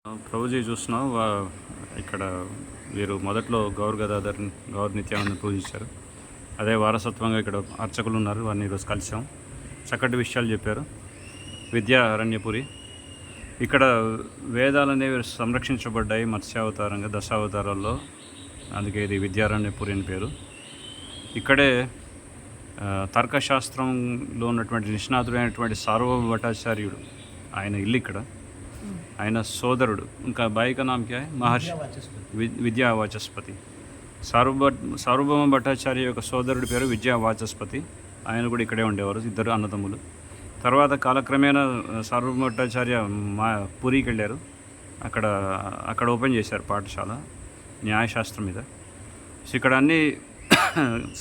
ప్రభుజీ చూస్తున్నాం ఇక్కడ వీరు మొదట్లో గౌర్ నిత్యానందని పూజించారు. అదే వారసత్వంగా ఇక్కడ అర్చకులు ఉన్నారు, వారిని ఈరోజు కలిసాం. చక్కటి విషయాలు చెప్పారు. విద్యా అరణ్యపురి ఇక్కడ వేదాలు అనేవి సంరక్షించబడ్డాయి మత్స్యావతారంగా దశావతారాల్లో, అందుకే ఇది విద్యారణ్యపురి అని పేరు. ఇక్కడే తర్కశాస్త్రంలో ఉన్నటువంటి నిష్ణాతుడైనటువంటి సార్వభౌమ భట్టాచార్యుడు ఆయన ఇల్లు ఇక్కడ. ఆయన సోదరుడు ఇంకా బాయిక నామ్ క్యా మహర్షి విద్యా వాచస్పతి. సార్వభౌమ భట్టాచార్య యొక్క సోదరుడి పేరు విద్యా వాచస్పతి. ఆయన కూడా ఇక్కడే ఉండేవారు, ఇద్దరు అన్నదమ్ములు. తర్వాత కాలక్రమేణా సార్వభౌమ భట్టాచార్య పూరికి వెళ్ళారు. అక్కడ ఓపెన్ చేశారు పాఠశాల న్యాయశాస్త్రం మీద. సో ఇక్కడ అన్ని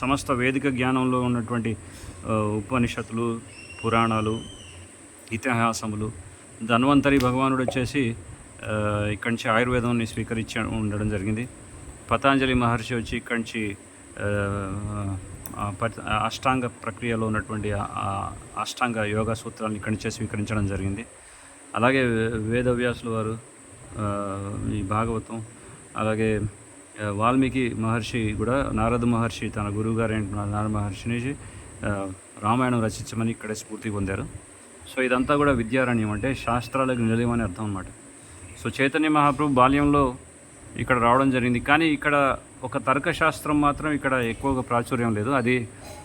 సమస్త వేదిక జ్ఞానంలో ఉన్నటువంటి ఉపనిషత్తులు, పురాణాలు, ఇతిహాసములు. ధన్వంతరి భగవానుడు వచ్చేసి ఇక్కడి నుంచి ఆయుర్వేదాన్ని స్వీకరించి ఉండడం జరిగింది. పతాంజలి మహర్షి వచ్చి ఇక్కడి నుంచి అష్టాంగ ప్రక్రియలో ఉన్నటువంటి అష్టాంగ యోగా సూత్రాలను ఇక్కడి నుంచే స్వీకరించడం జరిగింది. అలాగే వేదవ్యాసులు వారు ఈ భాగవతం, అలాగే వాల్మీకి మహర్షి కూడా నారద మహర్షి తన గురువుగారైన నారద మహర్షి నుంచి రామాయణం రచించమని ఇక్కడే స్ఫూర్తి పొందారు. సో ఇదంతా కూడా విద్యారణ్యం అంటే శాస్త్రాలకు నిలయం అని అర్థం అన్నమాట. సో చైతన్య మహాప్రభు బాల్యంలో ఇక్కడ రావడం జరిగింది. కానీ ఇక్కడ ఒక తర్కశాస్త్రం మాత్రం ఇక్కడ ఎక్కువగా ప్రాచుర్యం లేదు. అది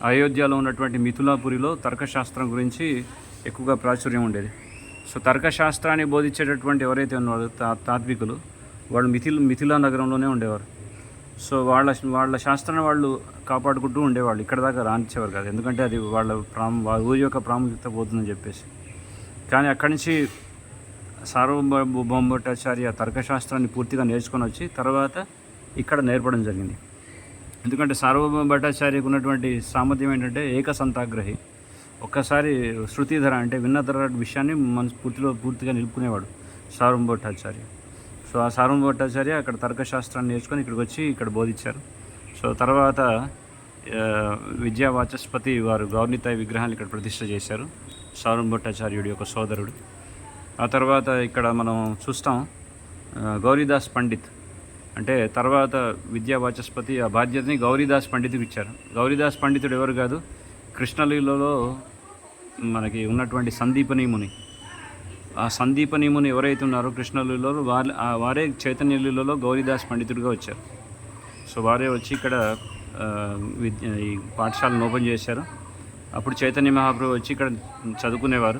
అయోధ్యలో ఉన్నటువంటి మిథులాపురిలో తర్కశాస్త్రం గురించి ఎక్కువగా ప్రాచుర్యం ఉండేది. సో తర్కశాస్త్రాన్ని బోధించేటటువంటి ఎవరైతే ఉన్నారో తాత్వికులు, వాళ్ళు మిథిలా నగరంలోనే ఉండేవారు. సో వాళ్ళ శాస్త్రాన్ని వాళ్ళు కాపాడుకుంటూ ఉండేవాళ్ళు. ఇక్కడ దాకా రానిచ్చేవారు కాదు, ఎందుకంటే అది వాళ్ళ ఊరి యొక్క ప్రాముఖ్యత పోతుందని చెప్పేసి. కానీ అక్కడి నుంచి సార్వభౌమ భట్టాచార్య తర్కశాస్త్రాన్ని పూర్తిగా నేర్చుకొని వచ్చి తర్వాత ఇక్కడ నేర్పడం జరిగింది. ఎందుకంటే సార్వభౌమ భట్టాచార్యకు ఉన్నటువంటి సామర్థ్యం ఏంటంటే ఏకసంతాగ్రహి. ఒక్కసారి శృతిధర అంటే విన్నధర విషయాన్ని మన పూర్తిగా నిలుపుకునేవాడు సార్వభౌమ భట్టాచార్య. సో ఆ సార్వభౌమ భట్టాచార్య అక్కడ తర్కశాస్త్రాన్ని నేర్చుకొని ఇక్కడికి వచ్చి ఇక్కడ బోధించారు. సో తర్వాత విద్యా వాచస్పతి వారు గౌర్నితాయి విగ్రహాన్ని ఇక్కడ ప్రతిష్ఠ చేశారు, సార్వభౌమ భట్టాచార్యుడి యొక్క సోదరుడు. ఆ తర్వాత ఇక్కడ మనం చూస్తాం గౌరీదాస్ పండిత్ అంటే తర్వాత విద్యా వాచస్పతి ఆ బాధ్యతని గౌరీదాస్ పండితుడికి ఇచ్చారు. గౌరీదాస్ పండితుడు ఎవరు కాదు, కృష్ణలీలలో మనకి ఉన్నటువంటి సందీపని ముని. ఆ సందీపని ముని ఎవరైతే ఉన్నారో కృష్ణలీలలో వారే చైతన్యలీలలో గౌరీదాస్ పండితుడిగా వచ్చారు. సో వారే వచ్చి ఇక్కడ ఈ పాఠశాలను ఓపెన్ చేశారు. అప్పుడు చైతన్య మహాప్రభు వచ్చి ఇక్కడ చదువుకునేవారు.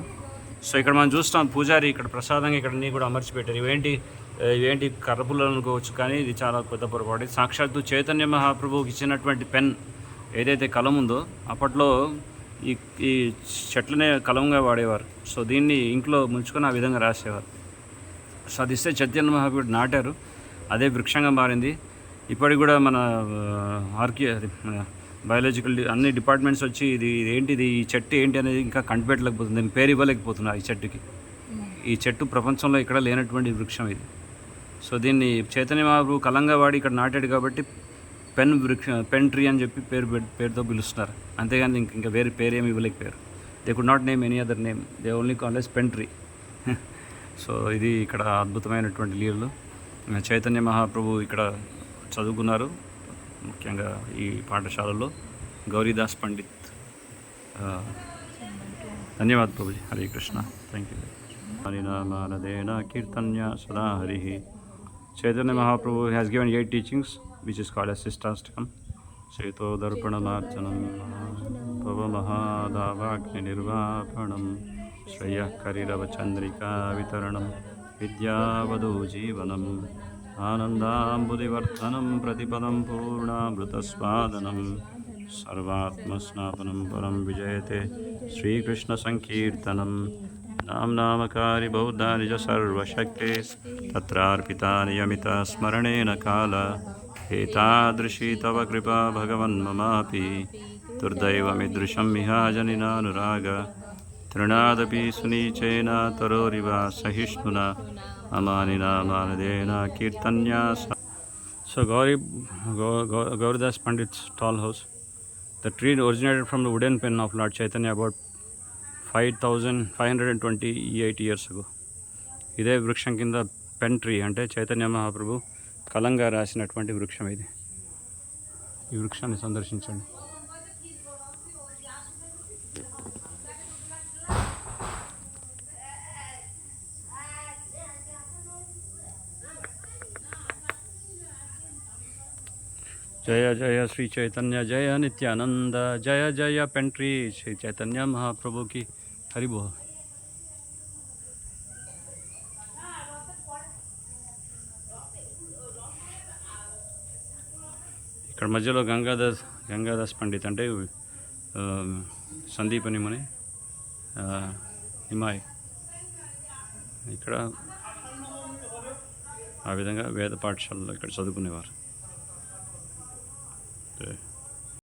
సో ఇక్కడ మనం చూస్తాం పూజారి ఇక్కడ ప్రసాదంగా ఇక్కడ అన్నీ కూడా అమర్చి పెట్టారు. ఇవేంటి కర్రపుల్లలు అనుకోవచ్చు, కానీ ఇది చాలా పెద్ద పొరపాటు. సాక్షాత్తు చైతన్య మహాప్రభువుకి ఇచ్చినటువంటి పెన్ ఏదైతే కలం ఉందో అప్పట్లో ఈ చెట్లనే కలంగా వాడేవారు. సో దీన్ని ఇంట్లో ముంచుకొని ఆ విధంగా రాసేవారు. సో అది ఇస్తే చైతన్య మహాప్రభుడు నాటారు, అదే వృక్షంగా మారింది. ఇప్పటికి కూడా మన బయాలజికల్ అన్ని డిపార్ట్మెంట్స్ వచ్చి ఇది ఏంటిది, ఈ చెట్టు ఏంటి అనేది ఇంకా కనిపెట్టలేకపోతుంది, దీనికి పేరు ఇవ్వలేకపోతున్నారు ఈ చెట్టుకి. ఈ చెట్టు ప్రపంచంలో ఇక్కడ లేనటువంటి వృక్షం ఇది. సో దీన్ని చైతన్య మహాప్రభు కలంగా వాడి ఇక్కడ నాటాడు కాబట్టి పెన్ ట్రీ అని చెప్పి పేరుతో పిలుస్తున్నారు. అంతేగాని ఇంకా వేరే పేరేమి ఇవ్వలేకపోయారు. They could not name any other name, they only call aspen tree. So ఇది ఇక్కడ అద్భుతమైనటువంటి లీలలు. చైతన్య మహాప్రభు ఇక్కడ చదువుకున్నారు, ముఖ్యంగా ఈ పాఠశాలలో గౌరీదాస్ పండిత్. ధన్యవాద్ ప్రభుజీ. హరే కృష్ణ. Thank you. హరినామానదేన కీర్తన్య సదా హరి. Chaitanya Mahaprabhu has given 8 teachings which is called as Shishtastakam. Seto Darpanamarjanam Pavamahadavakni Nirvapanam Shreyah Karirava Chandrika Vitaranam Vidyavadu Jeevanam Anandambudivarthanam Pratipadam Purnamrutasvadanam Sarvatmasnapanam Param Vijayate Sri Krishna Sankirtanam Namnamakari Bauddhanija Sarvashakti Tatrarpita Niyamita Smaranena Kala Etadrishi Tava Kripa Bhagavan Mamapi Durdaiva Miha Janina Nuraga Trinadapi Sunichena Taroriva Sahishnuna Amanina Manadena Kirtanya. So Gauridas Pandit's tall house. The tree originated from the wooden pen of Lord Chaitanya about 5,528 years ago. ఇదే వృక్షం కింద pen tree అంటే చైతన్య మహాప్రభు కలంగా రాసినటువంటి వృక్షం ఇది. ఈ వృక్షాన్ని సందర్శించండి. జయ జయ శ్రీ చైతన్య జయ నిత్యానంద జయ జయ పెన్ ట్రీ శ్రీ చైతన్య మహాప్రభుకి హరిబో. ఇక్కడ మధ్యలో గంగాదాస్ పండిత్ అంటే సందీపని ముని హిమాయ్ ఇక్కడ ఆ విధంగా వేద పాఠశాలలో ఇక్కడ చదువుకునేవారు.